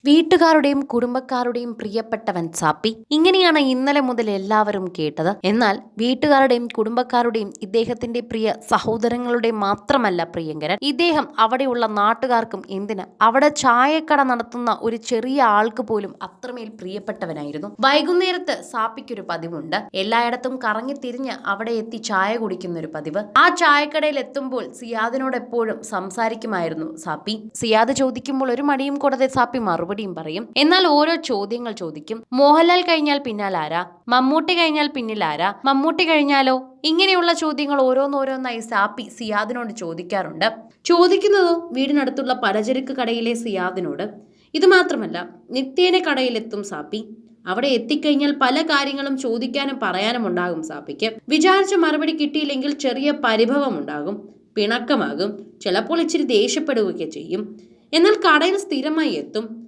വീട്ടുകാരുടെയും കുടുംബക്കാരുടെയും പ്രിയപ്പെട്ടവൻ സാപ്പി. ഇങ്ങനെയാണ് ഇന്നലെ മുതൽ എല്ലാവരും കേട്ടത്. എന്നാൽ വീട്ടുകാരുടെയും കുടുംബക്കാരുടെയും ഇദ്ദേഹത്തിന്റെ പ്രിയ സഹോദരങ്ങളുടെയും മാത്രമല്ല പ്രിയങ്കരൻ, ഇദ്ദേഹം അവിടെയുള്ള നാട്ടുകാർക്കും എന്തിന് അവിടെ ചായക്കട നടത്തുന്ന ഒരു ചെറിയ ആൾക്ക് പോലും അത്രമേൽ പ്രിയപ്പെട്ടവനായിരുന്നു. വൈകുന്നേരത്ത് സാപ്പിക്കൊരു പതിവുണ്ട്. എല്ലായിടത്തും കറങ്ങി തിരിഞ്ഞ് അവിടെ എത്തി ചായ കുടിക്കുന്ന ഒരു പതിവ്. ആ ചായക്കടയിൽ എത്തുമ്പോൾ സിയാദിനോട് എപ്പോഴും സംസാരിക്കുമായിരുന്നു സാപ്പി. സിയാദ് ചോദിക്കുമ്പോൾ ഒരു മടിയും കൂടാതെ സാപ്പി മറുപടിയും പറയും. എന്നാൽ ഓരോ ചോദ്യങ്ങൾ ചോദിക്കും. മോഹൻലാൽ കഴിഞ്ഞാൽ പിന്നാൽ ആരാ, മമ്മൂട്ടി കഴിഞ്ഞാൽ പിന്നിൽ ആരാ, മമ്മൂട്ടി കഴിഞ്ഞാലോ, ഇങ്ങനെയുള്ള ചോദ്യങ്ങൾ ഓരോന്നോരോന്നായി സാപ്പി സിയാദിനോട് ചോദിക്കാറുണ്ട്. ചോദിക്കുന്നതോ വീടിനടുത്തുള്ള പലചരക്ക് കടയിലെ സിയാദിനോട്. ഇത് മാത്രമല്ല, നിത്യേന കടയിലെത്തും സാപ്പി. അവിടെ എത്തിക്കഴിഞ്ഞാൽ പല കാര്യങ്ങളും ചോദിക്കാനും പറയാനും ഉണ്ടാകും സാപ്പിക്ക്. വിചാരിച്ച മറുപടി കിട്ടിയില്ലെങ്കിൽ ചെറിയ പരിഭവം ഉണ്ടാകും, പിണക്കമാകും, ചിലപ്പോൾ ഇച്ചിരി ദേഷ്യപ്പെടുകയൊക്കെ ചെയ്യും. എന്നാൽ കടയിൽ സ്ഥിരമായി എത്തും.